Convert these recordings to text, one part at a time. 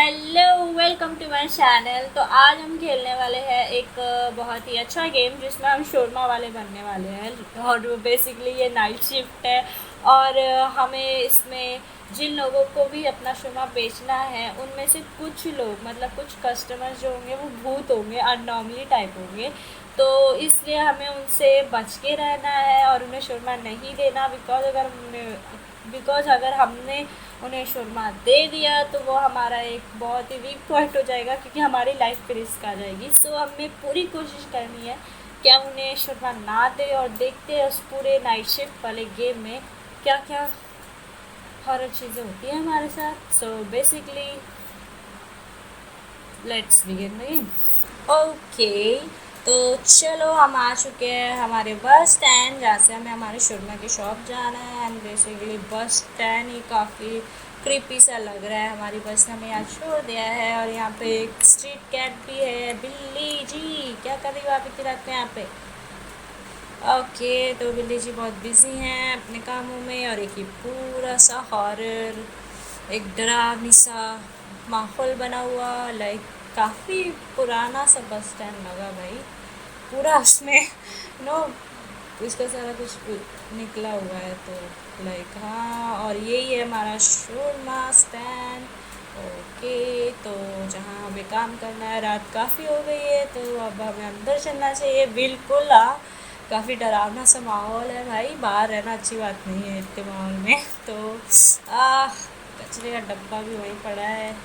Hello, welcome to my channel. तो आज हम खेलने वाले हैं एक बहुत ही अच्छा गेम जिसमें हम शोरमा वाले बनने वाले हैं। और बेसिकली ये नाइट शिफ्ट है। और हमें इसमें जिन लोगों को भी अपना शोरमा बेचना है उनमें से कुछ लोग मतलब कुछ कस्टमर्स जो होंगे वो भूत होंगे, अननॉर्मली टाइप होंगे। तो इसलिए हमें उनसे बच के रहना है और उन्हें शोरमा नहीं देना। बिकॉज अगर हमने उन्हें शोरमा दे दिया तो वो हमारा एक बहुत ही वीक पॉइंट हो जाएगा, क्योंकि हमारी लाइफ पे रिस्क आ जाएगी। सो हमें पूरी कोशिश करनी है कि हम उन्हें शोरमा ना दे। और देखते हैं उस पूरे नाइट शिफ्ट वाले गेम में क्या क्या हॉरर चीज़ें होती हैं हमारे साथ। So basically let's begin the game. Okay, तो चलो हम आ चुके हैं हमारे बस स्टैंड, जहाँ से हमें हमारे शोरमा की शॉप जाना है। एंड बेसिकली बस स्टैंड ही काफ़ी क्रीपी सा लग रहा है। हमारी बस ने हमें यहाँ छोड़ दिया है और यहाँ पे एक स्ट्रीट कैट भी है। बिल्ली जी क्या कर रही हो आप इतनी रात में यहाँ पे? ओके, तो बिल्ली जी बहुत बिजी हैं अपने कामों में। और एक ये पूरा सा हॉरर, एक डरावनी सा माहौल बना हुआ, लाइक काफ़ी पुराना सा बस स्टैंड लगा भाई। पूरा उसमें नो इसका सारा कुछ निकला हुआ है। तो लाइक हाँ, और यही है हमारा शोरमा स्टैंड। ओके, तो जहाँ हमें काम करना है, रात काफ़ी हो गई है तो अब हमें अंदर चलना चाहिए। बिल्कुल हाँ, काफ़ी डरावना सा माहौल है भाई, बाहर रहना अच्छी बात नहीं है इतने माहौल में। तो कचरे का डब्बा भी वहीं पड़ा है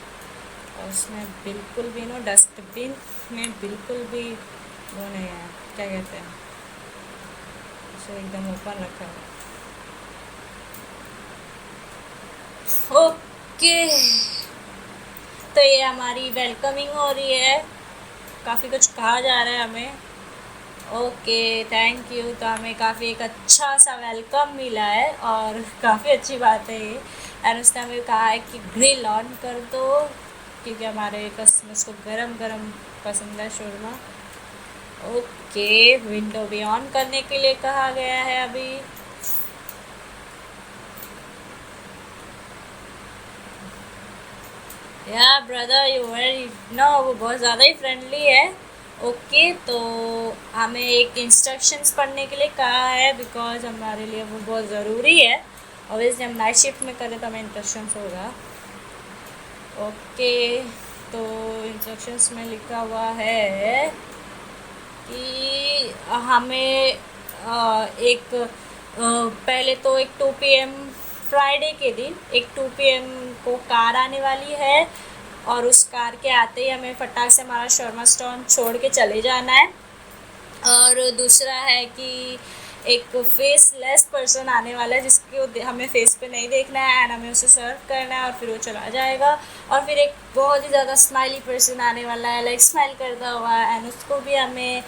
और उसमें बिल्कुल भी नो डस्टबिन में बिल्कुल भी वो नहीं है, क्या कहते हैं उसे, एकदम ओपन रखा है। ओके, तो ये हमारी वेलकमिंग हो रही है, काफ़ी कुछ कहा जा रहा है हमें। Okay, thank you. तो हमें काफ़ी एक अच्छा सा वेलकम मिला है और काफ़ी अच्छी बात है ये। एंड उसने हमें कहा है कि ग्रिल ऑन कर दो, क्योंकि हमारे कस्टमर्स को गरम गरम पसंद है शोरमा। ओके, विंडो भी ऑन करने के लिए कहा गया है अभी। या ब्रदर यू वेरी नो, वो बहुत ज़्यादा ही फ्रेंडली है। ओके, तो हमें एक इंस्ट्रक्शंस पढ़ने के लिए कहा है, बिकॉज हमारे लिए वो बहुत ज़रूरी है। ऑब्वियसली हम नाइट शिफ्ट में करें तो हमें इंस्ट्रक्शंस होगा। ओके, तो इंस्ट्रक्शंस में लिखा हुआ है कि हमें एक पहले तो एक 2 PM फ्राइडे के दिन एक 2 PM को कार आने वाली है। और उस कार के आते ही हमें फटाक से हमारा शर्मा स्टोन छोड़ के चले जाना है। और दूसरा है कि एक फेसलेस पर्सन आने वाला है जिसको हमें फेस पे नहीं देखना है एंड हमें उसे सर्व करना है और फिर वो चला जाएगा। और फिर एक बहुत ही ज़्यादा स्माइली पर्सन आने वाला है, लाइक स्माइल करता हुआ, एंड उसको भी हमें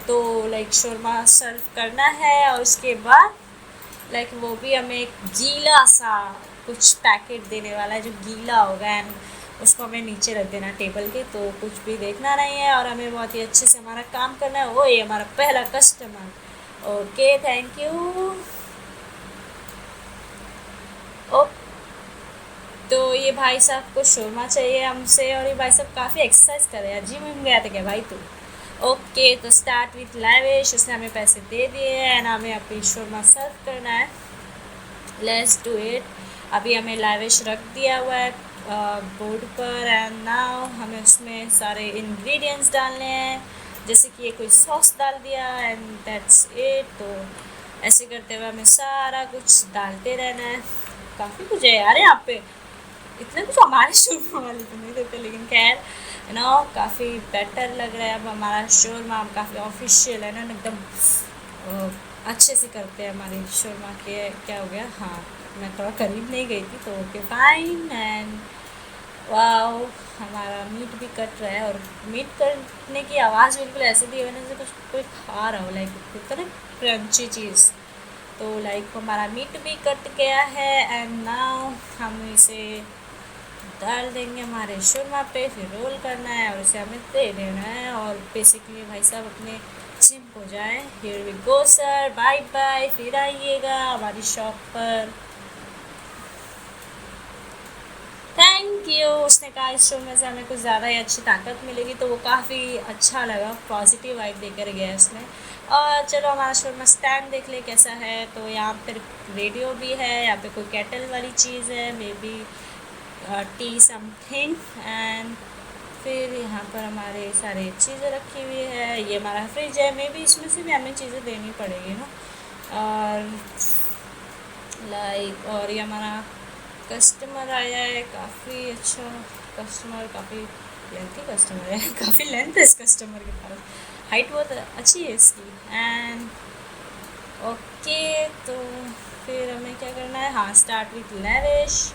तो लाइक शोरमा सर्व करना है। और उसके बाद लाइक वो भी हमें एक गीला सा कुछ पैकेट देने वाला है जो गीला होगा, एंड उसको हमें नीचे रख देना टेबल के। तो कुछ भी देखना नहीं है और हमें बहुत ही अच्छे से हमारा काम करना है। वो ये हमारा पहला कस्टमर। Okay, thank you. ओ, तो ये भाई साहब को शोरमा चाहिए हमसे, और ये भाई साहब काफ़ी एक्सरसाइज कर रहे हैं। जिम में गया था क्या भाई तू? ओके, तो स्टार्ट विथ लाविश, उसने हमें पैसे दे दिए एंड हमें अपनी शोरमा सर्व करना है। Let's do it. अभी हमें लाविश रख दिया हुआ है बोर्ड पर, एंड नाउ हमें उसमें सारे इंग्रेडिएंट्स डालने हैं। जैसे कि ये कोई सॉस डाल दिया एंड दैट्स इट। तो ऐसे करते हुए हमें सारा कुछ डालते रहना है। काफ़ी कुछ है यार यहाँ पे, इतना कुछ हमारे शोरमा वाले तो नहीं देते, लेकिन खैर यू नो काफ़ी बेटर लग रहा है अब हमारा शोरमा। हम काफ़ी ऑफिशियल है ना, एकदम अच्छे से करते हैं हमारी शोरमा के। क्या हो गया, हाँ मैं थोड़ा करीब नहीं गई थी तो ओके फाइन। एंड वाओ, हमारा मीट भी कट रहा है और मीट कटने की आवाज़ बिल्कुल ऐसे दी है जैसे कुछ कोई खा रहा हो, लाइक होता है ना क्रंची चीज़। तो लाइक हमारा मीट भी कट गया है एंड नाउ हम इसे डाल देंगे हमारे शोरमा पे, फिर रोल करना है और इसे हमें दे देना है। और बेसिकली भाई साहब अपने जिम हो जाए। Here we go sir, bye bye, फिर आइएगा हमारी शॉप पर। Thank you. उसने कहा इस शो में से हमें कुछ ज़्यादा ही अच्छी ताकत मिलेगी, तो वो काफ़ी अच्छा लगा, पॉजिटिव वाइब देकर गया उसने। और चलो हमारा शो में स्टैंड देख ले कैसा है। तो यहाँ पर रेडियो भी है, यहाँ पे कोई केटल वाली चीज़ है, may be T something. And फिर यहाँ पर हमारे सारे चीज़ें रखी हुई है, ये हमारा फ्रिज है, मे बी इसमें से भी हमें चीज़ें देनी पड़ेगी ना। और लाइक और ये हमारा कस्टमर आया है, काफ़ी अच्छा कस्टमर, काफ़ी लेंथी कस्टमर है काफ़ी लेंथ है इस कस्टमर के पास, हाइट बहुत अच्छी है इसकी। एंड ओके, तो फिर हमें क्या करना है, हाँ स्टार्ट विथ लेविश।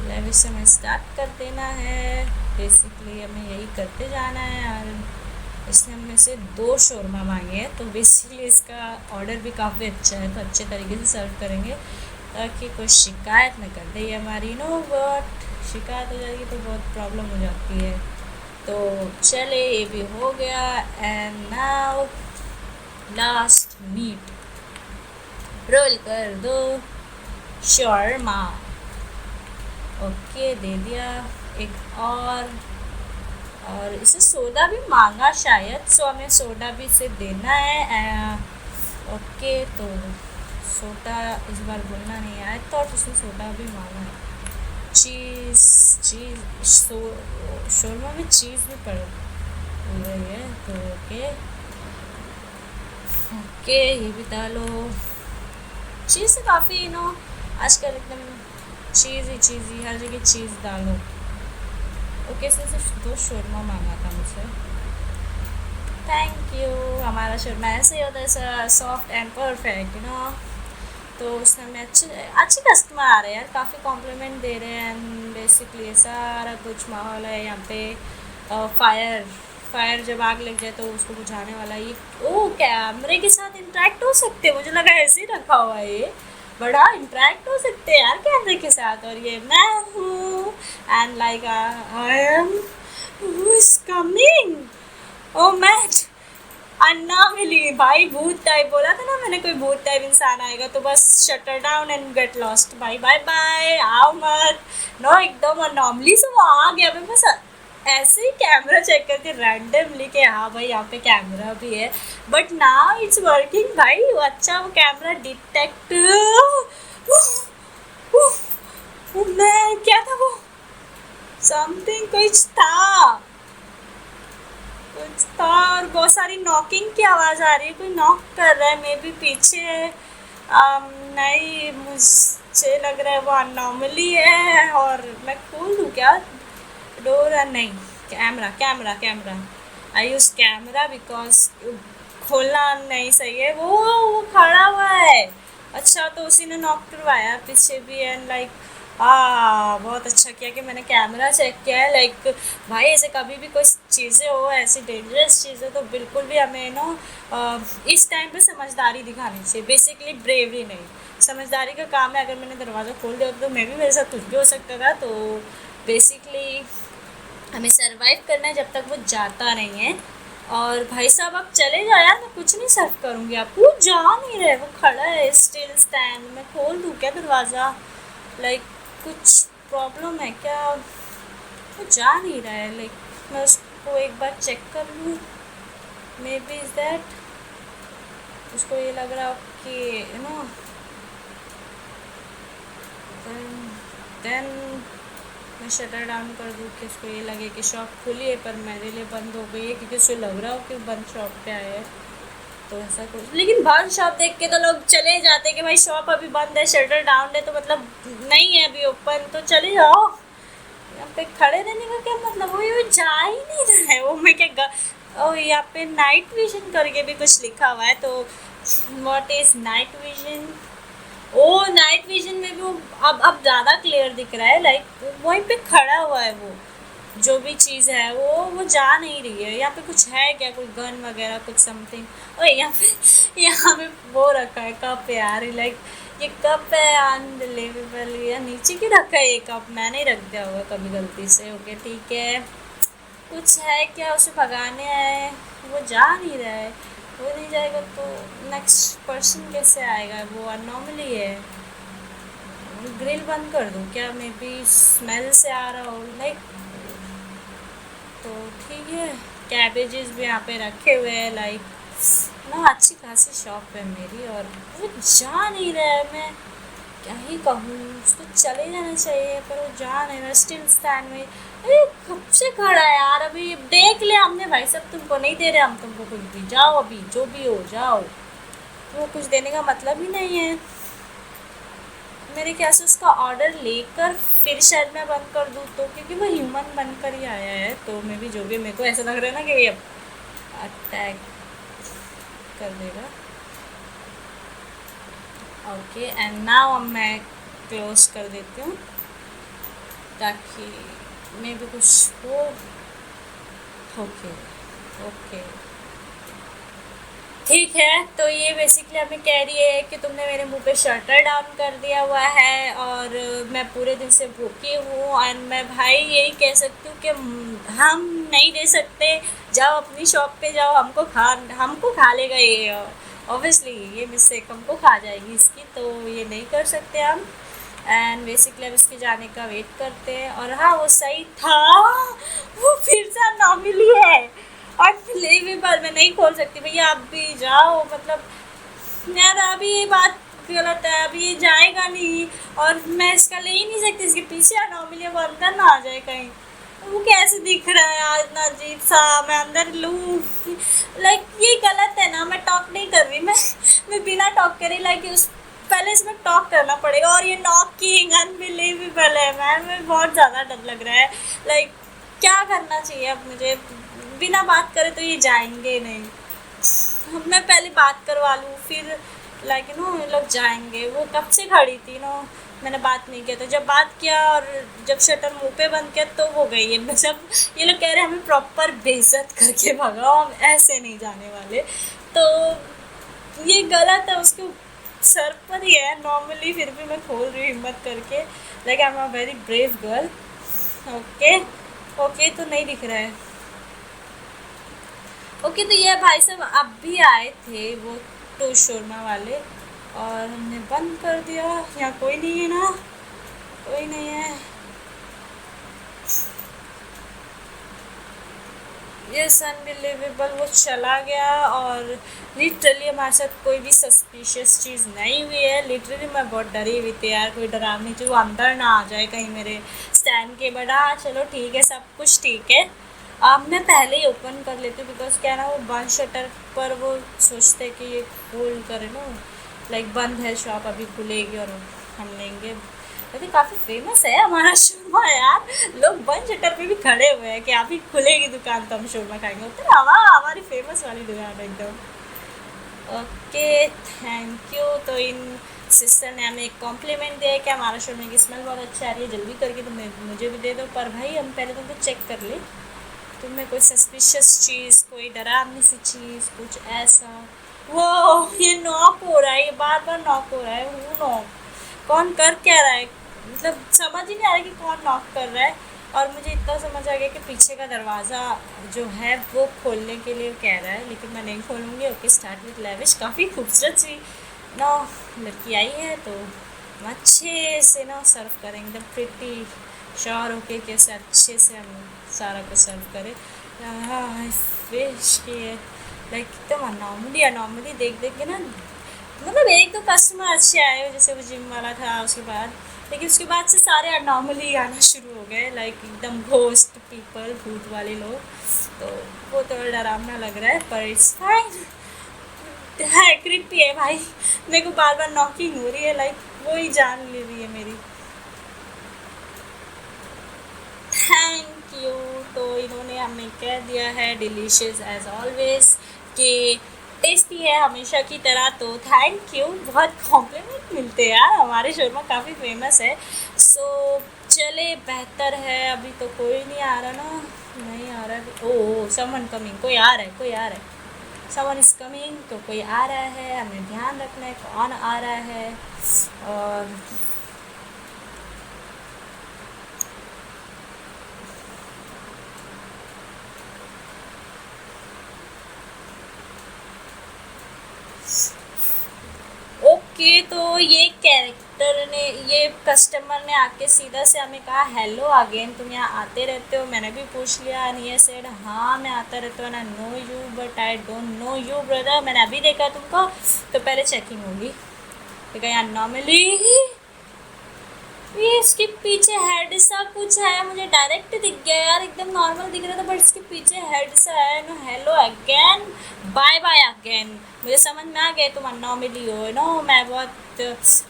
लेविश से हमें स्टार्ट कर देना है, बेसिकली हमें यही करते जाना है। और इसने हमें से 2 शोरमा मांगे हैं, तो बेसिकली इसका ऑर्डर भी काफ़ी अच्छा है, तो अच्छे तरीके से सर्व करेंगे ताकि कोई शिकायत न कर दे। ये हमारी नो बट शिकायत हो जाएगी तो बहुत प्रॉब्लम हो जाती है। तो चले, ये भी हो गया। And now last meat, roll कर दो शॉर्मा। ओके, दे दिया एक और इसे सोडा भी मांगा शायद, सो हमें सोडा भी इसे देना है। ओके, तो सोडा इस बार बोलना नहीं आया, तो उसने सोडा भी मांगा है। चीज़ शोरमा में चीज़ भी पड़ रही है, तो ओके ओके, ये भी डालो। चीज़ से काफ़ी आजकल एकदम चीज़ ही हर जगह चीज़ डालो। ओके, इसने सिर्फ 2 शोरमा मांगा था मुझसे। Thank you. हमारा शोरमा ऐसे ही होता है, सॉफ्ट एंड परफेक्ट तो उसमें हमें अच्छे कस्टमर आ रहे हैं यार, काफ़ी कॉम्प्लीमेंट दे रहे हैं। एंड बेसिकली सारा कुछ माहौल है यहाँ पे। फायर जब आग लग जाए तो उसको बुझाने वाला ये कैमरे के साथ इंटरेक्ट हो सकते हैं, मुझे लगा ऐसे ही रखा हुआ है ये, बड़ा इंटरेक्ट हो सकते हैं यार कैमरे के साथ। और ये मैं हूँ, and like I am, who is coming, ओ मैट, अन्ना मिली भाई, भूत टाइप बोला था ना मैंने, कोई भूत टाइप इंसान आएगा तो बस shutter down and get lost, bye bye bye, आओ मत नो। एकदम अनॉमली से वो आ गया, मैं बस ऐसे ही कैमरा चेक करके रैंडमली के हाँ भाई यहाँ पे कैमरा भी है, बट नाउ इट्स वर्किंग भाई। अच्छा, वो कैमरा डिटेक्ट, मैं क्या था वो, समथिंग कुछ था और बहुत सारी नॉकिंग की आवाज़ आ रही है, कोई नॉक कर रहा है, मे बी पीछे। नहीं, मुझे लग रहा है वो अनॉमली है। और मैं खोल दूँ क्या डोर? नहीं, camera I use camera because खोलना नहीं सही है। वो खड़ा हुआ है, अच्छा तो उसी ने नॉक करवाया पीछे भी। एंड लाइक बहुत अच्छा किया कि मैंने कैमरा चेक किया है। लाइक भाई ऐसे कभी भी कोई चीज़ें हो, ऐसी डेंजरस चीज़ें, तो बिल्कुल भी हमें इस टाइम पे समझदारी दिखानी चाहिए, बेसिकली ब्रेवरी नहीं, समझदारी का काम है। अगर मैंने दरवाज़ा खोल दिया तो मे भी मेरे साथ कुछ भी हो सकता था। तो बेसिकली हमें सरवाइव करना है जब तक वो जाता नहीं है। और भाई साहब आप चले जाओ यार, मैं कुछ नहीं सर्व करूँगी आपको। वो जा नहीं रहे, वो खड़ा है स्टिल स्टैंड। मैं खोल दूँ क्या दरवाज़ा? लाइक कुछ प्रॉब्लम है क्या? वो जा नहीं रहा है। लाइक मैं उसको एक बार चेक कर लूँ, मे बी इज़ दैट उसको ये लग रहा कि देन मैं शटर डाउन कर दूँ कि उसको ये लगे कि शॉप खुली है पर मेरे लिए बंद हो गई है, क्योंकि उसको लग रहा हो कि बंद शॉप पे आए हैं, तो ऐसा कुछ। लेकिन बंद शॉप देख के तो लोग चले जाते कि भाई शॉप अभी बंद है, शटर डाउन है, तो मतलब नहीं है अभी ओपन, तो चले जाओ। यहाँ पे खड़े रहने का क्या मतलब? वो जा ही नहीं रहा है। वो मैं क्या यहाँ पे नाइट विजन करके भी कुछ लिखा हुआ है, तो what is night vision? Night vision में भी वो अब ज़्यादा क्लियर दिख रहा है। लाइक वहीं पे खड़ा हुआ है, वो जो भी चीज़ है वो जा नहीं रही है। यहाँ पे कुछ है क्या, कोई गन वगैरह कुछ समथिंग? और यहाँ पे वो रखा है कप यार। लाइक ये कप है अनबिलीवेबल, या नीचे क्यों रखा है ये कप? मैंने ही रख दिया होगा कभी गलती से। ओके ठीक है, कुछ है क्या, उसे भगाने आए, वो जा नहीं रहा है। वो नहीं जाएगा तो नेक्स्ट पर्सन कैसे आएगा? वो अनॉमली है, ग्रिल बंद कर दूँ क्या? मे बी स्मेल से आ रहा हो लाइक। तो ठीक है, कैबेजेस भी यहाँ पे रखे हुए हैं लाइक ना। अच्छी खासी शॉप है मेरी, और वो जा नहीं रहा है। मैं क्या ही कहूँ, उसको चले जाना चाहिए पर वो जा नहीं रहा, स्टिल स्टैंड में। अरे कब से खड़ा है यार, अभी देख ले हमने भाई साहब, तुमको नहीं दे रहे हम तुमको कुछ भी, जाओ अभी जो भी हो जाओ। वो कुछ देने का मतलब ही नहीं है मेरे ख्याल से। उसका ऑर्डर लेकर फिर शायद मैं बंद कर दूँ तो, क्योंकि वो ह्यूमन बनकर ही आया है, तो मैं भी जो भी, मेरे को ऐसा लग रहा है ना कि ये अटैक कर देगा। ओके, एंड नाउ अब मैं क्लोज कर देती हूँ ताकि मे भी कुछ हो। ओके ओके ठीक है। तो ये बेसिकली हमें कह रही है कि तुमने मेरे मुंह पे शटर डाउन कर दिया हुआ है, और मैं पूरे दिन से भूखी हूँ, एंड मैं भाई यही कह सकती हूँ कि हम नहीं दे सकते। जाओ अपनी शॉप पे जाओ, हमको खा लेगा ये। ऑब्वियसली ये मिस्टेक हमको खा जाएगी इसकी, तो ये नहीं कर सकते हम। एंड बेसिकली अब इसके जाने का वेट करते हैं। और हाँ, वो सही था, वो फिर से ना मिली है। अनबिलीवेबल, मैं नहीं खोल सकती भैया, आप भी जाओ। मतलब यार अभी ये बात गलत है, अभी ये जाएगा नहीं, और मैं इसका ले ही नहीं सकती। इसके पीछे अनोमली, वो अंदर ना आ जाए कहीं। वो कैसे दिख रहा है आज ना अजीब सा, मैं अंदर लूँ। लाइक ये गलत है ना, मैं टॉक नहीं कर रही, मैं बिना टॉक करे लाइक उस पहले इसमें टॉक करना पड़ेगा। और ये नॉकिंग अनबिलीवेबल है मैम, मैं बहुत ज़्यादा डर लग रहा है। लाइक क्या करना चाहिए अब मुझे? बिना बात करे तो ये जाएंगे नहीं। मैं पहले बात करवा लूँ फिर लाइक ये लोग जाएंगे। वो कब से खड़ी थी मैंने बात नहीं किया था। जब बात किया और जब शटर मुंह पे बंद किया तो वो गई है। जब ये लोग कह रहे हैं हमें प्रॉपर बेइज्जत करके भगाओ, हम ऐसे नहीं जाने वाले, तो ये गलत है। उसके सर पर ही है नॉर्मली, फिर भी मैं खोल रही हूँ हिम्मत करके। Like I am a very brave girl. Okay okay, तो नहीं दिख रहा है। ओके, तो ये भाई साहब अब भी आए थे वो टोस्ट शोरमा वाले, और हमने बंद कर दिया। यहाँ कोई नहीं है ना, कोई नहीं है। यस, अनबिलीवेबल, वो चला गया। और लिटरली हमारे साथ कोई भी सस्पिशियस चीज़ नहीं हुई है। लिटरली मैं बहुत डरी हुई थी यार, कोई डरावनी चीज़ वो अंदर ना आ जाए कहीं मेरे स्टैंड के। बट हाँ चलो ठीक है, सब कुछ ठीक है। अब मैं पहले ही ओपन कर लेती हूँ, बिकॉज क्या है ना, वो बंद शटर पर वो सोचते कि ये खोल करे ना, लाइक बंद है शॉप, अभी खुलेगी और हम लेंगे। लेकिन काफ़ी फेमस है हमारा शोरमा यार, लोग बंद शटर पे भी खड़े हुए हैं कि अभी खुलेगी दुकान तो हम शोरमा खाएंगे। उतना हमारी फेमस वाली दुकान है एकदम। Okay, thank you. तो इन सिस्टर ने हमें एक कॉम्प्लीमेंट दिया है कि हमारा शोरमा की स्मेल बहुत अच्छी आ रही है, जल्दी करके तुम मुझे भी दे दो। पर भाई हम पहले तुमको चेक कर ले, तुम्हें कोई सस्पिशियस चीज़, कोई डरावनी सी चीज़, कुछ ऐसा। वो ये नॉक हो रहा है, ये बार बार नॉक हो रहा है। वो नॉक कौन कर क्या रहा है, मतलब समझ ही नहीं आ रहा कि कौन नॉक कर रहा है। और मुझे इतना समझ आ गया कि पीछे का दरवाज़ा जो है वो खोलने के लिए कह रहा है, लेकिन मैं नहीं खोलूँगी। Okay, start with lavish. काफ़ी खूबसूरत सी ना लड़की आई है, तो हम अच्छे से ना सर्व करेंगे, एकदम प्रिटी श्योर होके कि उसे अच्छे से हम सारा कुछ सर्व करें। हाँ, फिश की है लाइक एकदम अनॉर्मली देख देख के ना, मतलब एक दो कस्टमर अच्छे आए हो, जैसे वो जिम वाला था उसके बाद, लेकिन उसके बाद से सारे अनॉर्मली आना शुरू हो गए, लाइक एकदम घोस्ट पीपल, भूत वाले लोग। तो वो थोड़ा डरावना लग रहा है, पर इट्स फाइन है। क्रिपी है भाई, मेरे को बार बार नॉकिंग हो रही है, लाइक वो ही जान ले रही है मेरी। Thank you. तो इन्होंने हमें कह दिया है डिलीशियस एज ऑलवेज, कि टेस्टी है हमेशा की तरह। तो थैंक यू, बहुत कॉम्प्लीमेंट मिलते हैं यार, हमारे शोरमा काफ़ी फेमस है। सो चले, बेहतर है। अभी तो कोई नहीं आ रहा ना, नहीं आ रहा है। ओह, समवन कमिंग, कोई आ रहा है, कोई आ रहा है। समवन इज़ कमिंग, तो कोई आ रहा है, हमें ध्यान रखना है कौन आ रहा है। और ओके, तो ये कैरेक्टर डॉक्टर ने, ये कस्टमर ने आके सीधा से हमें कहा हेलो अगेन, तुम यहाँ आते रहते हो? मैंने भी पूछ लिया एंड ये सेड हाँ मैं आता रहता हूँ, I know you but I don't no you brother, मैंने अभी देखा तुमको। तो पहले चेकिंग होगी, ठीक है? यहाँ नॉर्मली ये इसके पीछे हेड सा कुछ है, मुझे डायरेक्ट दिख गया यार, एकदम नॉर्मल दिख रहा था बट इसके पीछे हेड सा है। No hello again, bye bye again. मुझे समझ में आ गया तुम अननॉर्मली हो, नो मैं बहुत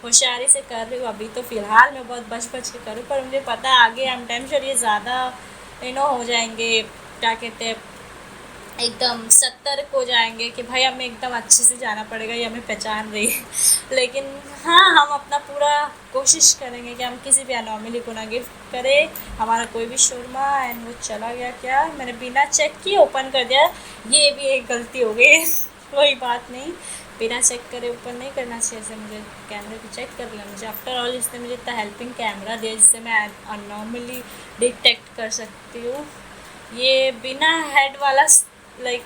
होशियारी से कर रही हूँ अभी, तो फिलहाल मैं बहुत बच बच के करूँ, पर मुझे पता है आगे आई एम टाइम श्योर ये ज़्यादा हो जाएंगे, क्या कहते हैं, एकदम सतर्क हो जाएंगे कि भाई हमें एकदम अच्छे से जाना पड़ेगा, ये हमें पहचान रही है। लेकिन हाँ, हम अपना पूरा कोशिश करेंगे कि हम किसी भी अनोमली को ना गिफ्ट करें। हमारा कोई भी शोरमा एंड वो चला गया, क्या मैंने बिना चेक किए ओपन कर दिया, ये भी एक गलती हो गई। कोई बात नहीं, बिना चेक करे ओपन नहीं करना चाहिए, ऐसे मुझे कैमरे को चेक कर लेना मुझे। आफ्टर ऑल इसने मुझे इतना हेल्पिंग कैमरा दिया जिससे मैं अनोमली डिटेक्ट कर सकती हूँ। ये बिना हेड वाला लाइक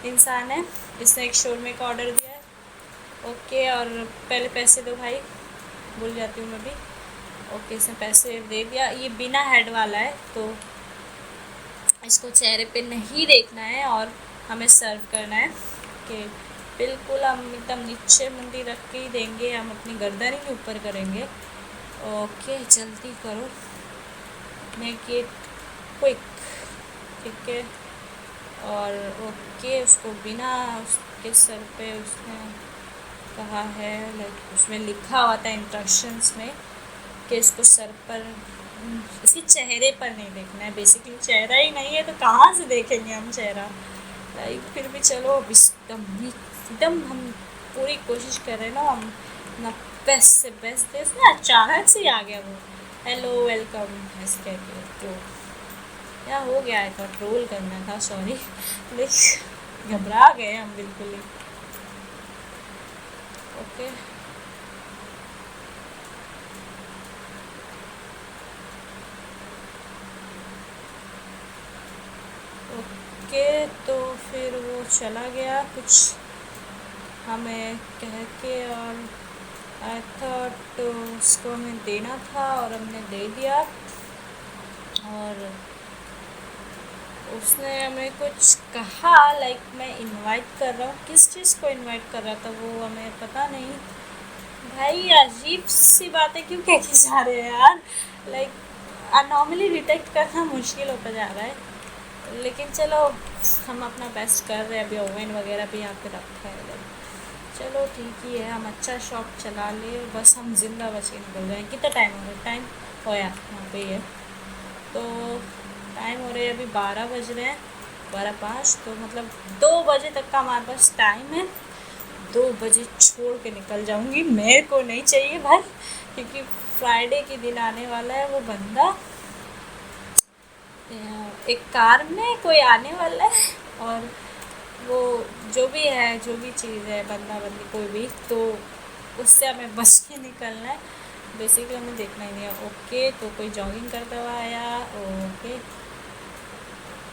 इंसान है, इसने एक शोरमे का ऑर्डर दिया है। ओके, और पहले पैसे दो भाई, भूल जाती हूँ मैं भी। ओके, इसने पैसे दे दिया। ये बिना हेड वाला है तो इसको चेहरे पे नहीं देखना है और हमें सर्व करना है कि बिल्कुल हम एकदम नीचे मुंडी रख के ही देंगे, हम अपनी गर्दन ही ऊपर करेंगे। ओके, जल्दी करो, मेक इट क्विक, ठीक है? और ओके, उसको बिना उसके सर पे उसने कहा है, लाइक उसमें लिखा हुआ था इंस्ट्रक्शंस में कि इसको सर पर, इसके चेहरे पर नहीं देखना है। बेसिकली चेहरा ही नहीं है तो कहाँ से देखेंगे हम चेहरा, लाइक फिर भी चलो अब एकदम हम पूरी कोशिश कर रहे हैं ना, हम अपना बेस्ट से बेस्ट दे। उसने अचानक से आ गया वो हेलो वेलकम ऐसे कह के, तो क्या हो गया है, कंट्रोल करना था, सॉरी, लेकिन घबरा गए हम बिल्कुल ही। ओके, ओके, तो फिर वो चला गया कुछ हमें कह के, और आई थॉट उसको हमें देना था और हमने दे दिया। और उसने हमें कुछ कहा, लाइक मैं इनवाइट कर रहा हूँ, किस चीज़ को इनवाइट कर रहा था वो हमें पता नहीं। भाई अजीब सी बातें क्यों कह के जा रहे हैं यार, लाइक अनॉमली डिटेक्ट करना मुश्किल होता जा रहा है। लेकिन चलो हम अपना बेस्ट कर रहे हैं, अभी ओवन वगैरह भी यहाँ पे रखा है, लाइक चलो ठीक ही है, हम अच्छा शॉप चला ले, बस हम जिंदा बच के निकल जाएँ। कितना टाइम हो गया? टाइम होया यहाँ पे है, तो टाइम हो रहे हैं अभी 12 बज रहे हैं, 12:05, तो मतलब 2 बजे तक का हमारे पास टाइम है। 2 बजे छोड़ के निकल जाऊंगी, मेरे को नहीं चाहिए भाई, क्योंकि फ्राइडे के दिन आने वाला है वो बंदा, एक कार में कोई आने वाला है, और वो जो भी है, जो भी चीज़ है, बंदा बंदी कोई भी, तो उससे हमें बच के निकलना है। बेसिकली हमें देखना ही नहीं है। ओके, तो कोई जॉगिंग करता हुआ आया। ओके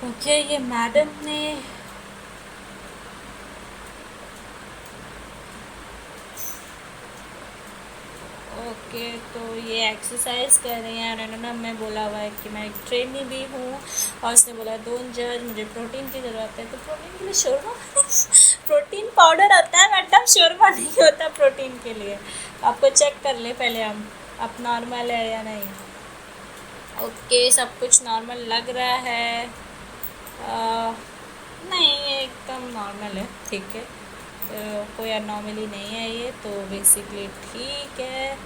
ओके, ये मैडम ने ओके, तो ये एक्सरसाइज कर रही हैं, और इन्होंने हमें बोला हुआ है कि मैं एक ट्रेनी भी हूँ, और उसने बोला डोंट जज, मुझे प्रोटीन की ज़रूरत है, तो प्रोटीन के लिए शोरमा प्रोटीन पाउडर आता है मैडम, शोरमा नहीं होता प्रोटीन के लिए। आपको चेक कर ले पहले हम, अब नॉर्मल है या नहीं। ओके, सब कुछ नॉर्मल लग रहा है। नहीं, ये एकदम नॉर्मल है, ठीक है, तो कोई अनॉमली नहीं है ये, तो बेसिकली ठीक है।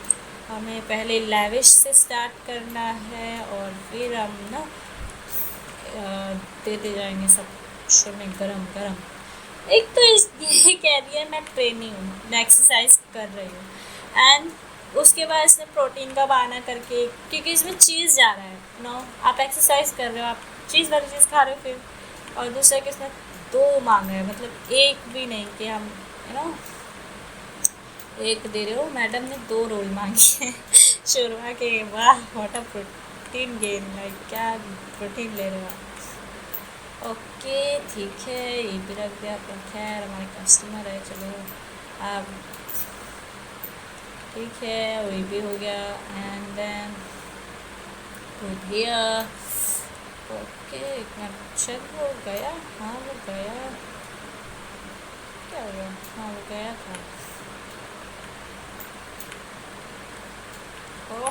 हमें पहले लेविश से स्टार्ट करना है और फिर हम ना देते जाएंगे सब शो में गरम गरम। एक तो ये कह दिया मैं ट्रेनिंग हूँ, मैं एक्सरसाइज कर रही हूँ, एंड उसके बाद इसने प्रोटीन का बहाना करके, क्योंकि इसमें चीज़ जा रहा है नो, आप एक्सरसाइज कर रहे हो, आप चीज़ वाली चीज़ खा रहे हो, फिर और दूसरा कि इसने 2 मांग रहे हैं, मतलब एक भी नहीं कि हम एक दे रहे हो। मैडम ने 2 रोल मांगी है शोरमा के। वाह, what a protein gain, like क्या प्रोटीन ले रहे हो आप। ओके ठीक है, ये भी रख दिया, पर खैर हमारे कस्टमर है, चलो अब ठीक है, वही भी हो गया। And then good here. Okay, एक मिनट चेक, वो गया? हाँ वो गया। क्या हो गया? हाँ वो गया था। ओह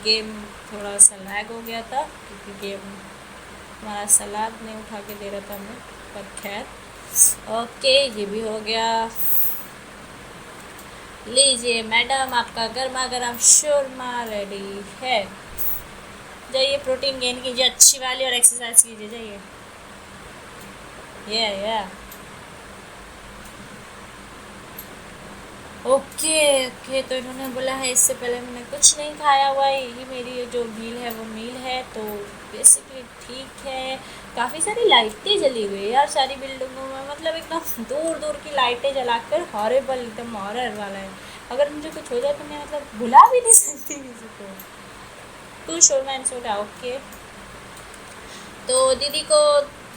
गेम थोड़ा सा लैग हो गया था क्योंकि गेम हमारा सलाद नहीं उठा के दे रहा था हमें, पर खैर ओके ये भी हो गया। लीजिए मैडम, आपका गर्मा गर्म शोरमा रेडी है। जाइए प्रोटीन गेन कीजिए अच्छी वाली और एक्सरसाइज कीजिए, जाइए। ये ओके ओके, तो इन्होंने बोला है इससे पहले मैंने कुछ नहीं खाया हुआ है, यही मेरी जो मील है वो मील है, तो बेसिकली ठीक है। काफ़ी सारी लाइटें जली हुई है यार सारी बिल्डिंगों में, मतलब एकदम दूर दूर की लाइटें जलाकर हॉरेबल, एकदम हॉरर वाला है। अगर मुझे कुछ हो जाए तो मैं मतलब भुला भी नहीं सकती किसी को। Two shawarma and soda, okay. तो दीदी को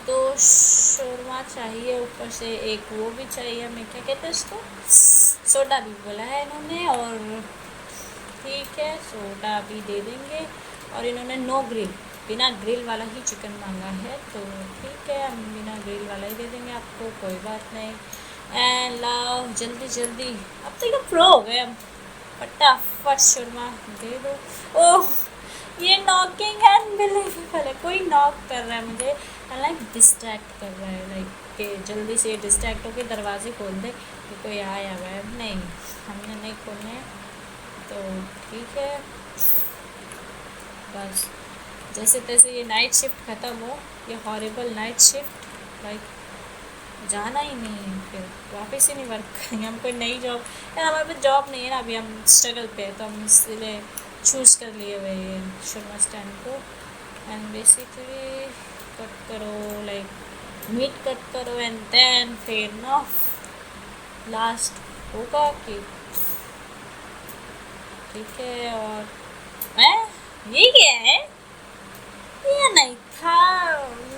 दो शोरमा चाहिए, ऊपर से एक वो भी चाहिए, हमें क्या कहते हैं उसको, सोडा भी बोला है इन्होंने। और ठीक है, सोडा भी दे देंगे। और इन्होंने नो ग्रिल, बिना ग्रिल वाला ही चिकन मांगा है, तो ठीक है हम बिना ग्रिल वाला ही दे देंगे आपको, कोई बात नहीं। एंड लाओ जल्दी जल्दी, अब तो एकदम प्रो हो गए हम, फटाफट शोरमा दे दो। ओह ये नॉकिंग है, अनबिलीवेबल है, कोई नॉक कर रहा है मुझे, लाइक डिस्ट्रैक्ट कर रहा है, लाइक कि जल्दी से डिस्ट्रैक्ट होकर दरवाजे खोल दे कि कोई आया हुआ है। नहीं, हमने नहीं खोलने हैं, तो ठीक है बस जैसे तैसे ये नाइट शिफ्ट ख़त्म हो, ये हॉरिबल नाइट शिफ्ट, लाइक जाना ही नहीं है, फिर वापस ही नहीं वर्क करेंगे। हम कोई नई जॉब, यार हमारे पास जॉब नहीं है ना अभी, हम स्ट्रगल पे है, तो हम इसलिए चूज़ कर लिए हुए ये शर्मा स्टैंड को। एंड बेसिकली कट करो, लाइक मीट कट करो, एंड देन फिर ना लास्ट होगा कि ठीक है। और मैं ये क्या है, ये नहीं था,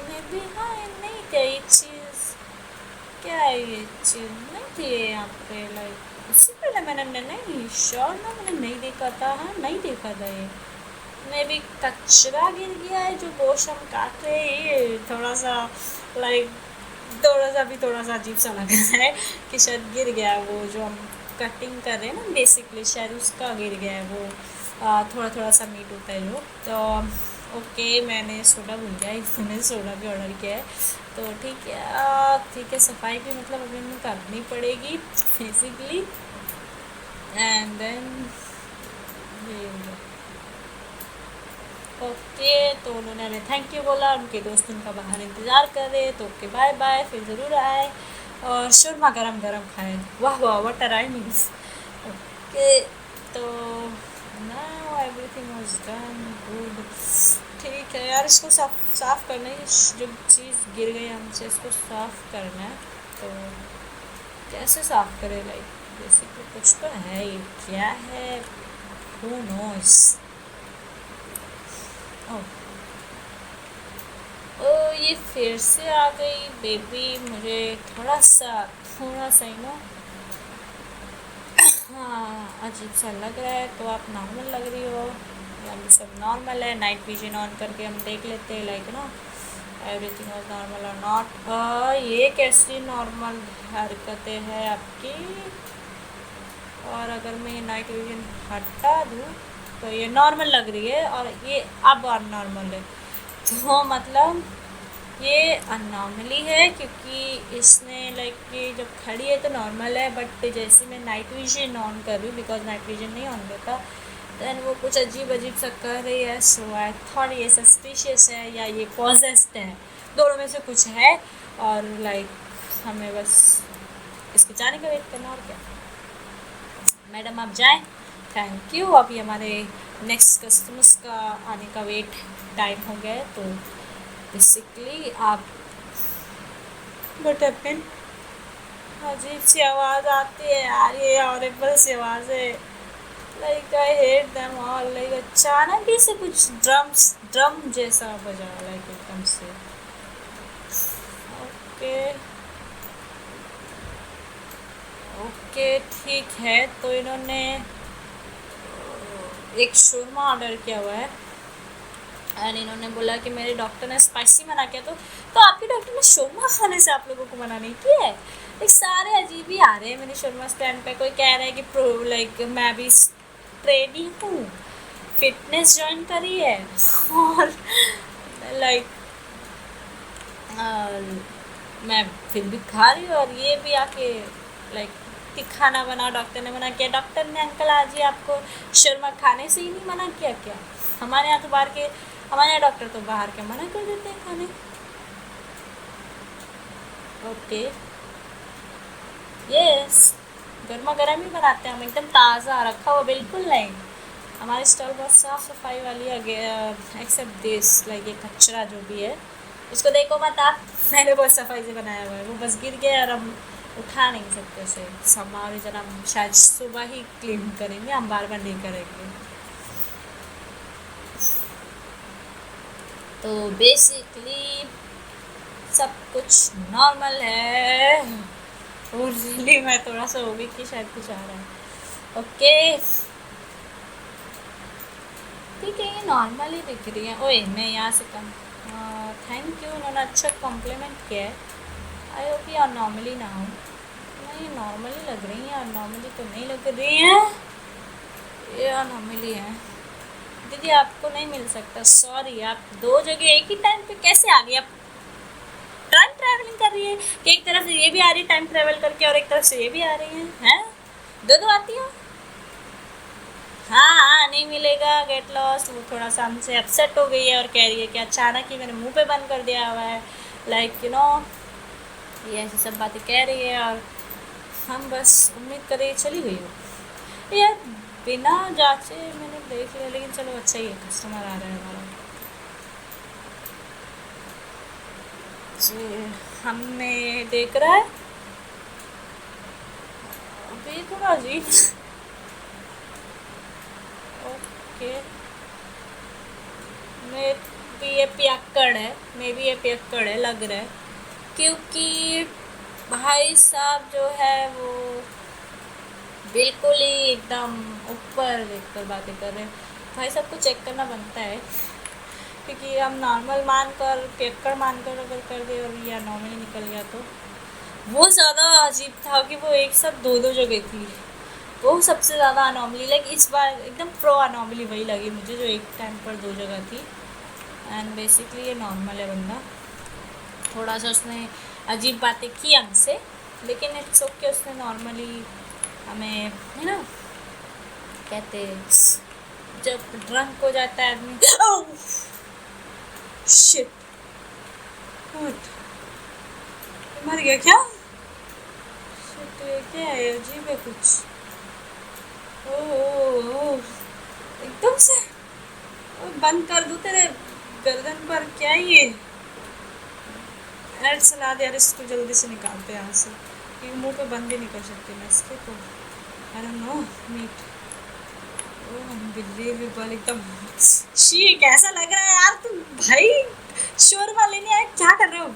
मैं भी हाँ नहीं था ये चीज़, क्या है ये चीज़ नहीं थी ये यहाँ पे, लाइक इससे पहले मैंने नहीं श्योर ना, मैंने नहीं देखा था, हाँ नहीं देखा था ये। मे भी कचरा गिर गया है जो गोश्त हम काट रहे हैं, ये थोड़ा सा लाइक थोड़ा सा अजीब सा लग रहा है कि शायद गिर गया वो जो हम कटिंग कर रहे हैं ना, बेसिकली शायद उसका गिर गया है वो, थोड़ा थोड़ा सा मीट होता है जो। तो ओके मैंने सोडा भूल गया, इसने सोडा भी ऑर्डर किया है, तो ठीक है सफाई भी मतलब अभी हमें करनी पड़ेगी फिजिकली। एंड देन ये ओके, तो उन्होंने हमें थैंक यू बोला, उनके दोस्त उनका बाहर इंतज़ार कर रहे, तो ओके बाय बाय, फिर ज़रूर आए और शोरमा गरम गरम खाए। वाह वाह व्हाट अ राइमिंग्स। ओके तो now everything was done good. ठीक है यार, इसको साफ करना है, जो चीज़ गिर गई हमसे इसको साफ करना है, तो कैसे साफ करें, लाइक बेसिकली कुछ तो है, ये क्या है, हू नोस। ओ ये फिर से आ गई बेबी, मुझे थोड़ा सा ही ना, हाँ अजीब सा लग रहा है, तो आप नॉर्मल लग रही हो, हम सब नॉर्मल है। नाइट विजन ऑन करके हम देख लेते हैं, लाइक ना एवरीथिंग वॉज नॉर्मल और नॉट। ये कैसी नॉर्मल हरकतें हैं आपकी, और अगर मैं ये नाइट विजन हटा दूँ तो ये नॉर्मल लग रही है, और ये अब नॉर्मल है, तो मतलब ये अननॉर्मली है, क्योंकि इसने लाइक ये जब खड़ी है तो नॉर्मल है, बट जैसे मैं नाइट विजन ऑन कर रही हूँ, बिकॉज नाइट विजन नहीं ऑन करता, दैन वो कुछ अजीब अजीब सा कर रही है। सो आई थॉट ये सस्पिशियस है या ये पॉजेस्ड है, दोनों में से कुछ है, और लाइक हमें बस इसके जाने का वेट करना, और क्या। मैडम आप जाएँ, थैंक यू। अभी हमारे नेक्स्ट कस्टमर्स का आने का वेट टाइम हो गया है, तो बेसिकली आप बट अपन अजीब सी आवाज़ आती है यार, ये हॉरिबल सी आवाज़ है, like I hate them all. Like अचानक ही से कुछ ड्रम जैसा बजा, लाइक एकदम से ओके ओके ठीक है। तो इन्होंने एक शोरमा ऑर्डर किया हुआ है एंड इन्होंने बोला कि मेरे डॉक्टर ने स्पाइसी मना किया, तो आपके डॉक्टर ने शोरमा खाने से आप लोगों को मना नहीं किया है। एक सारे अजीब ही आ रहे हैं मेरे शोरमा स्टैंड पे। कोई कह रहा है कि प्रो लाइक मैं भी ट्रेनी हूँ, फिटनेस ज्वाइन करी है और लाइक मैं फिर भी खा रही हूँ, और ये भी आके लाइक कि खाना बना, डॉक्टर ने मना किया। डॉक्टर ने अंकल आज ही आपको शर्मा खाने से ही नहीं मना किया क्या? हमारे यहाँ तो बाहर के, हमारे यहाँ डॉक्टर तो बाहर के मना कर देते हैं खाने। ओके यस, गर्मा गर्म ही बनाते हैं हम, एकदम ताज़ा रखा हुआ बिल्कुल नहीं। हमारी स्टॉल बहुत साफ़ सफाई वाली है, एक्सेप्ट दिस लाइक ये कचरा जो भी है इसको देखो मत आप, मैंने बहुत सफाई से बनाया हुआ है। वो बस गिर गया और हम उठा नहीं सकते उसे, हमारे जरा हम शायद सुबह ही क्लीन करेंगे, हम बार बार नहीं करेंगे। तो बेसिकली सब कुछ नॉर्मल है, और रियली मैं थोड़ा सा हो गई कि शायद कुछ आ रहा है। ओके ठीक है, ये नॉर्मल ही दिख रही है। ओए मैं यहाँ से कम, थैंक यू, उन्होंने अच्छा कॉम्प्लीमेंट किया है। आई होप ये नॉर्मली ना हो। नहीं नॉर्मली लग रही है, नॉर्मली तो नहीं लग रही है, ये नॉर्मली है। दीदी आपको नहीं मिल सकता, सॉरी। आप दो जगह एक ही टाइम पे कैसे आ गई? आप टाइम ट्रैवलिंग कर रही है कि एक तरफ से ये भी आ रही है टाइम ट्रैवल करके और एक तरफ से ये भी आ रही हैं? दो दो आती हो? हाँ हाँ नहीं मिलेगा, गेट लॉस्ट। वो थोड़ा सा हमसे अपसेट हो गई है और कह रही है कि अचानक ही मैंने मुंह पे बंद कर दिया हुआ है, लाइक यू नो ये ऐसी सब बातें कह रही है। और हम बस उम्मीद करें चली गई हो यार, बिना जांचे मैंने देख लिया, लेकिन चलो अच्छा ही है, कस्टमर आ रहा है हमारा। जी हमें देख रहा है अभी थोड़ा अजीब। ओके मे भी ये पियक्कड़ है, मे भी ये पियक्कड़ है लग रहा है, क्योंकि भाई साहब जो है वो बिल्कुल ही एकदम ऊपर देखकर बातें कर रहे हैं। भाई साहब को चेक करना बनता है, क्योंकि हम नॉर्मल मानकर पियक्कड़ मानकर अगर कर दे और या नॉर्मली निकल गया तो वो ज़्यादा अजीब था कि वो एक साथ दो दो जगह थी। वो सबसे ज़्यादा अनॉमली, लाइक इस बार एकदम प्रो अनॉमली वही लगी मुझे जो एक टाइम पर दो जगह थी। एंड बेसिकली ये नॉर्मल है बंदा, थोड़ा सा उसने अजीब बातें की हमसे, लेकिन इट्स ओके, उसने नॉर्मली हमें है ना कहते जब ड्रंक हो जाता है आदमी। शिट मर गया क्या? शिट ये क्या है, अजीब है कुछ। ओ एकदम से बंद कर दूँ तेरे गर्दन पर, क्या ये ऐड सलाद यार, इसको जल्दी से निकालते हैं यहाँ से, क्योंकि मुंह पे बंद भी नहीं कर सकती मैं इसके, तो I don't know meat. Oh unbelievable, एकदम शी कैसा लग रहा है यार तुम भाई, शोरमा लेने आए क्या कर रहे हो?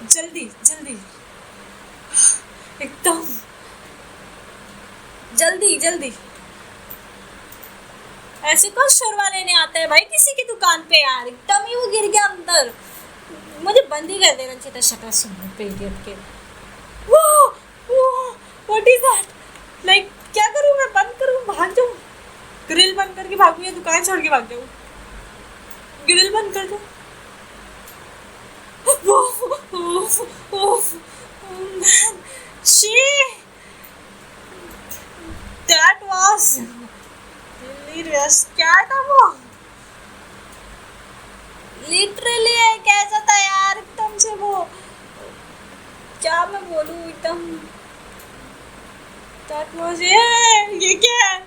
जल्दी जल्दी एकदम जल्दी जल्दी, ऐसे कौन शोरमा लेने आता है भाई किसी की दुकान पे यार? एकदम ही वो गिर गया अंदर, मुझे बंद ही कर देना चाहिए था शटर से मुंह पे इडियट के। What is that? लाइक क्या करूं मैं, बंद करूं, भाग जाऊं, ग्रिल बंद करके भागूं या दुकान छोड़ के भाग जाऊं? ग्रिल बंद कर दो। Man she that was delirious, क्या था वो? लिटरली कैसा था यार, एकदम से वो क्या मैं बोलूं, एकदम दैट वाज ये क्या है?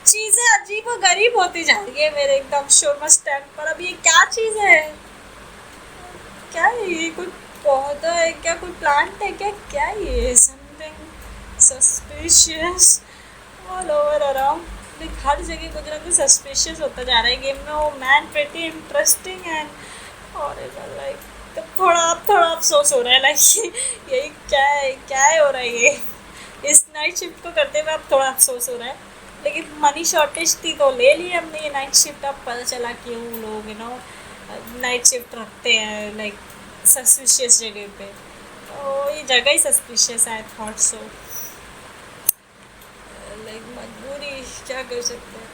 चीजें अजीब और गरीब होती जा रही है मेरे एकदम शोरमा स्टैंड पर। अब ये क्या चीज है, क्या है ये? कोई पौधा है क्या, कोई प्लांट है क्या, क्या ये? Something suspicious all over around, like हर जगह कुछ ना कुछ सस्पिशियस होता जा रहा है गेम में। Oh man pretty interesting and horrible, like तो थोड़ा अफसोस हो रहा है, लाइक यही क्या है हो रहा है ये। इस नाइट शिफ्ट को करते हुए अब थोड़ा अफसोस हो रहा है, लेकिन मनी शॉर्टेज थी तो ले ली हमने ये नाइट शिफ्ट। अब पता चला कि वो लोग नाइट शिफ्ट रखते हैं लाइक सस्पिशियस जगह पे, तो ये जगह ही suspicious I thought so. Like मजबूरी, क्या कर सकते हैं।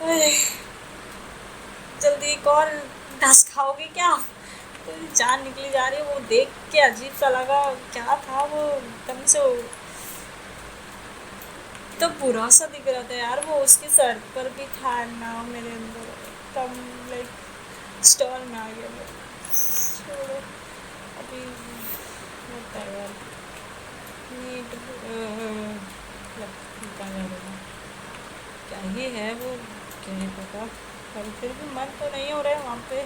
अरे, जल्दी एक और घास खाओगे क्या? तो जान निकली जा रही है, वो देख के अजीब सा लगा। क्या था वो एकदम से तो बुरा सा दिख रहा था यार। वो उसके सर पर भी था ना, मेरे अंदर कम लाइक स्टॉल में आ गया मेरे। छोड़ो, अभी होता है यार। नीट निकाल रहा, क्या ही है वो, क्या ही पता। पर फिर भी मन तो नहीं हो रहा है वहाँ पे।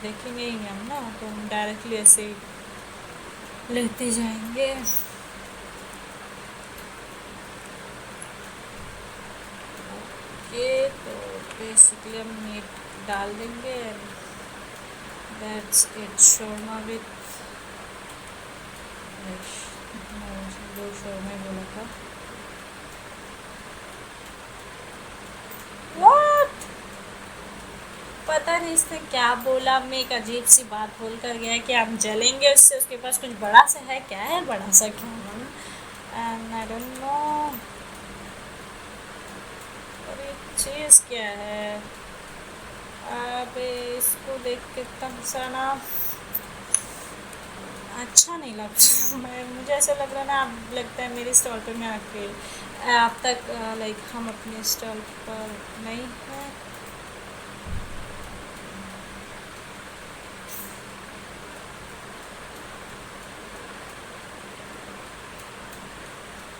देखेंगे ही हम ना, तो हम डायरेक्टली ऐसे ही लेते जाएंगे। ओके, तो बेसिकली हम मीट डाल देंगे। दैट्स इट, शोरमा विथ दो शोरमा बोला था। व्हाट, पता नहीं इसने क्या बोला। मैं एक अजीब सी बात बोल कर गया कि हम जलेंगे उससे, उसके पास कुछ बड़ा सा है। क्या है बड़ा सा, क्या? And I don't no. और ये चीज़ क्या है? अब इसको देख के इतना हंसाना अच्छा नहीं लग रहा। मैं मुझे ऐसा लग रहा ना, अब लगता है मेरे स्टॉल पे मैं अकेले अब तक लाइक हम अपने स्टॉल पर नहीं हैं।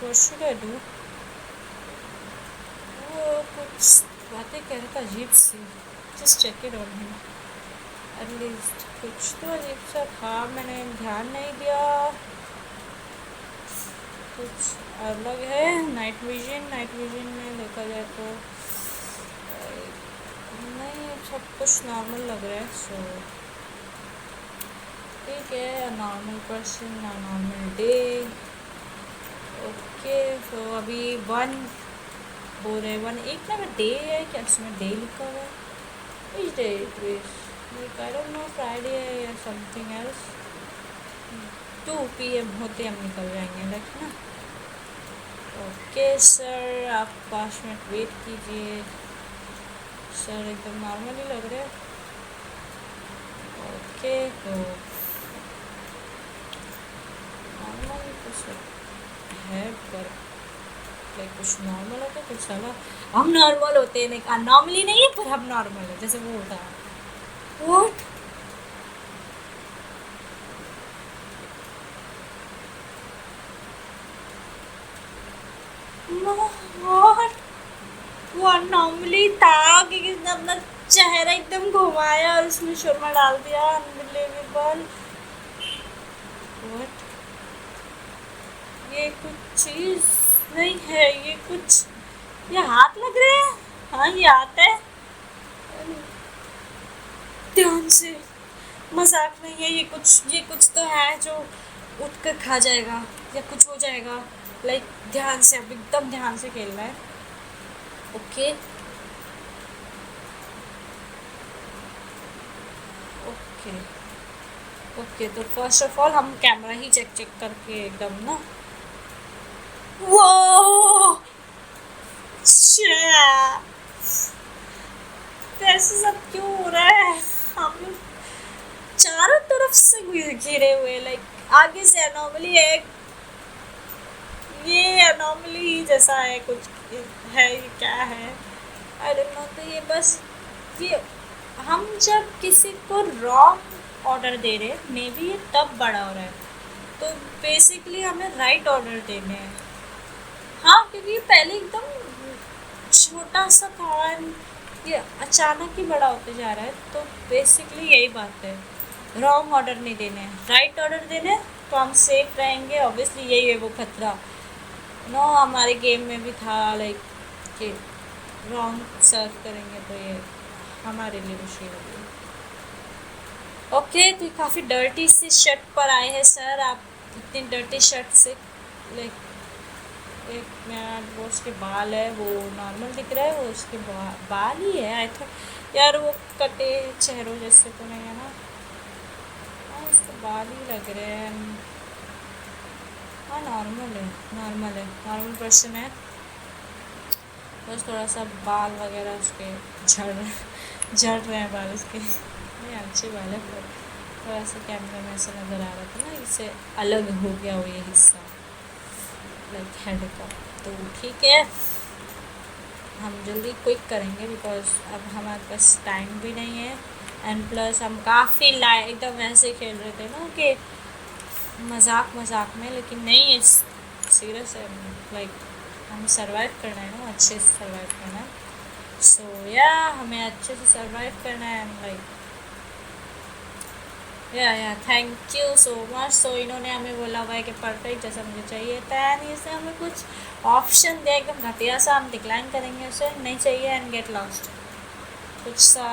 What should I do? वो कुछ बातें कह रहा था अजीब सी। Just check it on him at least. कुछ तो अजीब सा था, मैंने ध्यान नहीं दिया। कुछ अलग है। नाइट विजन में देखा जाए तो नहीं, सब कुछ नॉर्मल लग रहा है। सो ठीक है, normal person, normal day. Okay, तो अभी 1 हो रहे 1 एक ना डे है क्या, इसमें डे लिखा हुआ है। इस day it is I don't no, Friday है या समथिंग एल्स। 2 PM होते हम निकल जाएंगे लाइक ना। ओके सर, आप 5 मिनट वेट कीजिए। सर एकदम नॉर्मल ही लग रहे हैं। ओके, तो नॉर्मल कुछ है, पर लाइक कुछ नॉर्मल होता है, कुछ अलग। हम नॉर्मल होते हैं, नहीं नॉर्मली नहीं है, पर हम नॉर्मल है, जैसे वो होता है। व्हाट, व्हाट, वो नॉर्मली था कि किसने अपना चेहरा एकदम घुमाया और उसमें शोरमा डाल दिया। अनबिलीवेबल। व्हाट, ये कुछ चीज़ नहीं है, ये कुछ, ये हाथ लग रहे हैं। हाँ ये हाथ है। ध्यान से, मजाक नहीं है, ये कुछ तो है जो उठ कर खा जाएगा या कुछ हो जाएगा। लाइक ध्यान से, अब एकदम ध्यान से खेलना है। ओके ओके ओके, तो फर्स्ट ऑफ ऑल हम कैमरा ही चेक करके एकदम ना। वो ऐसे सब क्यों हो रहा है? हम लोग चारों तरफ से घिरे हुए, लाइक आगे से अनोमली है, ये अनोमली जैसा है कुछ है। ये क्या है? आई डोंट नो। तो ये बस ये हम जब किसी को रॉन्ग ऑर्डर दे रहे हैं, मे बी ये तब बड़ा हो रहा है। तो बेसिकली हमें राइट ऑर्डर देने हैं। हाँ, क्योंकि ये पहले एकदम छोटा सा था, ये अचानक ही बड़ा होते जा रहा है। तो बेसिकली यही बात है, रॉन्ग ऑर्डर नहीं देने हैं, राइट ऑर्डर देने हैं, तो हम सेफ रहेंगे। ऑब्वियसली यही है वो खतरा। नो, हमारे गेम में भी था लाइक कि रॉन्ग सर्व करेंगे तो ये हमारे लिए मुश्किल होगी। ओके, तो काफ़ी डर्टी सी शर्ट पर आए हैं सर आप। इतनी डर्टी शर्ट से लाइक, एक मिनट, वो उसके बाल है वो नॉर्मल दिख रहा है, वो उसके बाल ही है आई थिंक। यार वो कटे चेहरों जैसे तो नहीं है ना? हाँ, उसके बाल ही लग रहे हैं। हाँ नॉर्मल है, नॉर्मल है, नॉर्मल पर्सन है। बस थोड़ा सा बाल वगैरह उसके झड़ रहे हैं बाल उसके। नहीं अच्छे बाल है, पर थोड़ा सा कैमरे में ऐसा नज़र आ रहा था ना, इससे अलग हो गया वो ये हिस्सा लाइक हेड का। तो ठीक है, हम जल्दी क्विक करेंगे बिकॉज अब हमारे पास टाइम भी नहीं है। एंड प्लस हम काफ़ी लाइट एकदम वैसे खेल रहे थे ना कि मजाक मजाक में, लेकिन नहीं इट्स सीरियस है। लाइक हमें सरवाइव करना है ना, अच्छे से सरवाइव करना है। सो या हमें अच्छे से सरवाइव करना है लाइक। या थैंक यू सो मच। सो इन्होंने हमें बोला हुआ है कि परफेक्ट जैसा मुझे चाहिए था, एंड इससे हमें कुछ ऑप्शन दिया एकदम घटिया सा, हम डिक्लाइन करेंगे उसे, नहीं चाहिए एंड गेट लॉस्ट। कुछ सा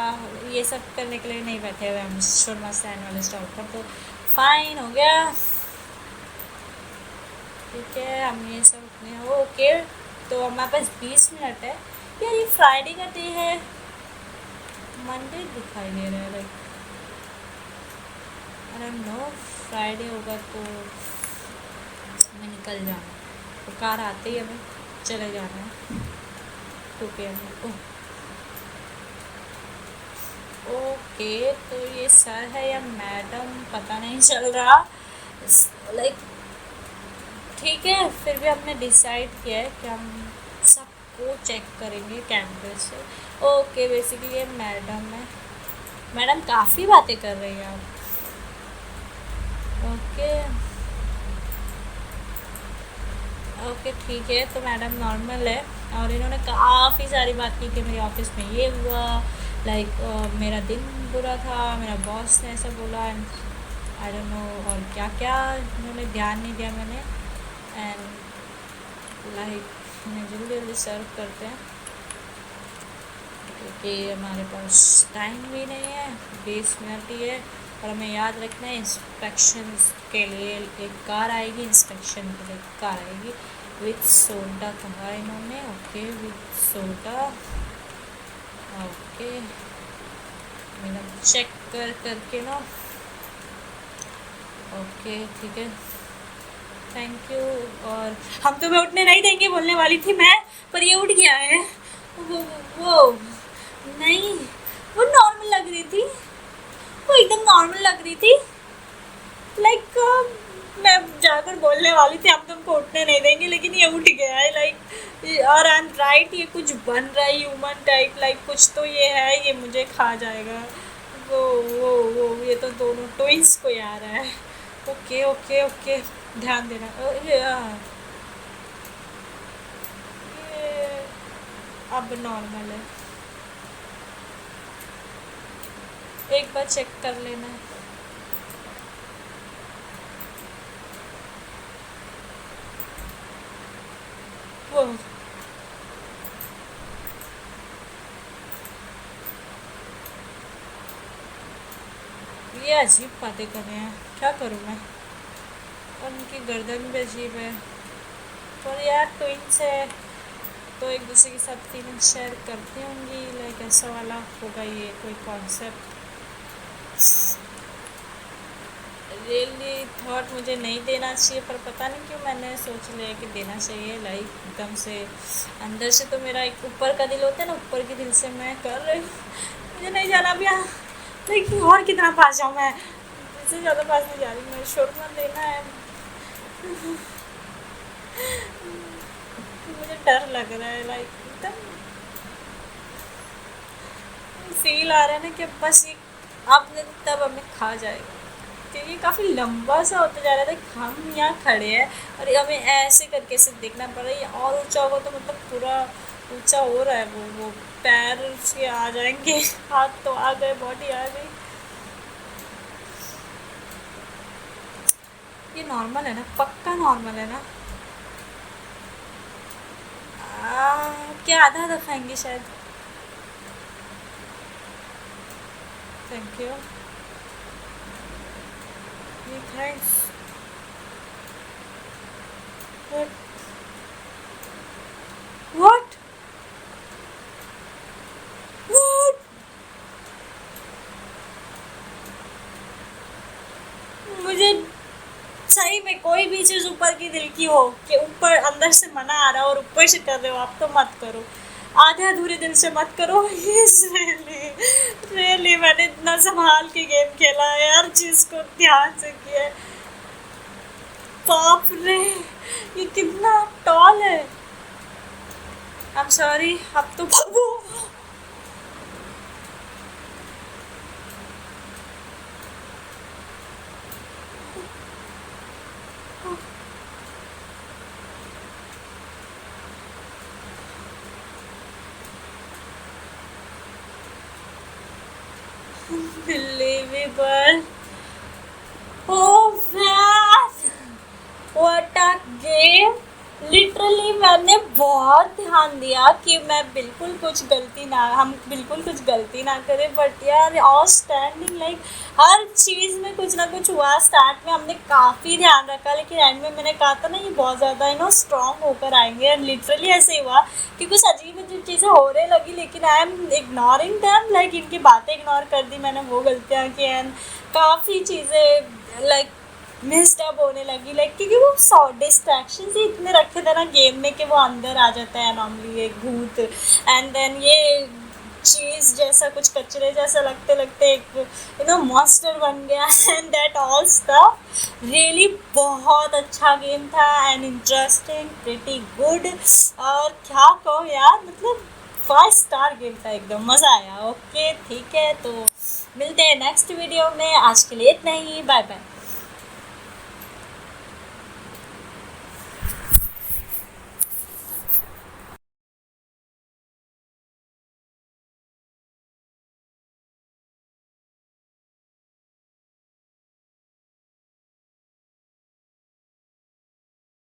ये सब करने के लिए नहीं बैठे हुए हम शर्मा स्टैंड वाले स्टॉल पर। तो फाइन हो गया, ठीक है, हम ये सब अपने ओके। तो हमारे पास 20 मिनट है। यार ये फ्राइडे का डे है, मंडे दिखाई दे रहा है like, I don't no. Friday होगा तो हमें निकल जाना है, तो कार आते ही हमें चले जाना है 2 PM को। ओके, तो ये सर है या मैडम पता नहीं चल रहा लाइक। ठीक है, फिर भी हमने डिसाइड किया है कि हम सबको चेक करेंगे कैमरे से। ओके, बेसिकली ये मैडम है। मैडम काफ़ी बातें कर रही हैं आप। ओके ओके ठीक है, तो मैडम नॉर्मल है। और इन्होंने काफ़ी सारी बात की कि मेरे ऑफिस में ये हुआ, लाइक मेरा दिन बुरा था, मेरा बॉस ने ऐसा बोला, एंड आई डोंट नो और क्या क्या इन्होंने ध्यान नहीं दिया मैंने। एंड लाइक हमें जल्दी जल्दी सर्व करते हैं क्योंकि हमारे पास टाइम भी नहीं है, 20 मिनट ही है। और हमें याद रखना है इंस्पेक्शन के लिए एक कार आएगी, इंस्पेक्शन के लिए एक कार आएगी विथ सोडा कहा इन्होंने। ओके विथ सोडा, ओके मेरा चेक करके ना। ओके ठीक है, थैंक यू। और हम तुम्हें उठने नहीं देंगे बोलने वाली थी मैं, पर ये उठ गया है। वो नहीं, वो नॉर्मल लग रही थी, वो एकदम नॉर्मल लग रही थी लाइक मैं जाकर बोलने वाली थी हम तुमको उठने नहीं देंगे, लेकिन ये उठ गया है लाइक। और आई एम राइट, ये कुछ बन रहा है ह्यूमन टाइप लाइक, कुछ तो ये है, ये मुझे खा जाएगा। वो ये तो दोनों ट्विंस को आ रहा है। ओके ओके ओके, ध्यान देना। ये अब नॉर्मल है, एक बार चेक कर लेना। वो ये अजीब बातें कर रहे हैं, क्या करूँ मैं? और उनकी गर्दन भी अजीब है, पर यार ट्विंस है तो एक दूसरे के साथ फीलिंग्स शेयर करती होंगी, लाइक ऐसा वाला होगा ये कोई कॉन्सेप्ट। रियली थॉट मुझे नहीं देना चाहिए, पर पता नहीं क्यों मैंने सोच लिया कि देना चाहिए लाइक एकदम से अंदर से। तो मेरा एक ऊपर का दिल होता है ना, ऊपर के दिल से मैं कर रही हूँ, मुझे नहीं जाना अभी यहाँ लाइक। और कितना पास जाऊँ मैं, इससे ज़्यादा पास नहीं जा रही मैं, शोरमा देना है। मुझे डर लग रहा है लाइक, एकदम फील आ रहा है ना कि बस ये आपने तब हमें खा जाएगा। क्योंकि काफ़ी लंबा सा होता जा रहा था, हम यहाँ खड़े हैं और हमें ऐसे करके से देखना पड़ रहा है। ये और ऊंचा होगा तो मतलब पूरा ऊंचा हो रहा है, वो पैर उसके आ जाएंगे, हाथ तो आ गए, बॉडी आ गई। ये नॉर्मल है ना, पक्का नॉर्मल है ना? क्या आधा आधा खाएंगे शायद। Thank you. Thanks. What what मुझे सही में कोई भी चीज ऊपर की दिल की हो कि ऊपर अंदर से मना आ रहा हो और ऊपर से कर रहे हो आप, तो मत करो। आधे अधूरे दिल से मत करो। ये रियली रियली मैंने इतना संभाल के गेम खेला है, हर चीज को ध्यान से किया है। बाप रे, ये कितना टॉल है। आई एम सॉरी, अब तो भागो। Unbelievable. Oh man, what a game. Literally मैंने बहुत ध्यान दिया कि मैं बिल्कुल कुछ गलती ना हम बिल्कुल कुछ गलती ना करें, बट यार आउटस्टैंडिंग, लाइक हर चीज़ में कुछ ना कुछ हुआ। स्टार्ट में हमने काफ़ी ध्यान रखा, लेकिन एंड में मैंने कहा था ना ये बहुत ज़्यादा स्ट्रॉन्ग होकर आएंगे, एंड लिटरली ऐसे ही हुआ कि कुछ अजीब अजीब चीज़ें होने लगी, लेकिन I am ignoring them, like इनकी बातें इग्नोर कर दी मैंने, वो गलतियाँ की, एंड काफ़ी चीज़ें लाइक मिस्टअप होने लगी, लाइक क्योंकि वो डिस्ट्रैक्शन ही इतने रखे थे ना गेम में कि वो अंदर आ जाता है नॉर्मली एक भूत, एंड देन ये चीज़ जैसा कुछ कचरे जैसा लगते लगते एक मॉन्स्टर बन गया, and that all stuff. Really बहुत अच्छा गेम था एंड इंटरेस्टिंग, प्रिटी गुड, और क्या कहो यार, मतलब 5 स्टार गेम था, एकदम मज़ा आया। ओके ठीक है, तो मिलते हैं नेक्स्ट वीडियो में, आज के लिए इतना ही, बाय बाय।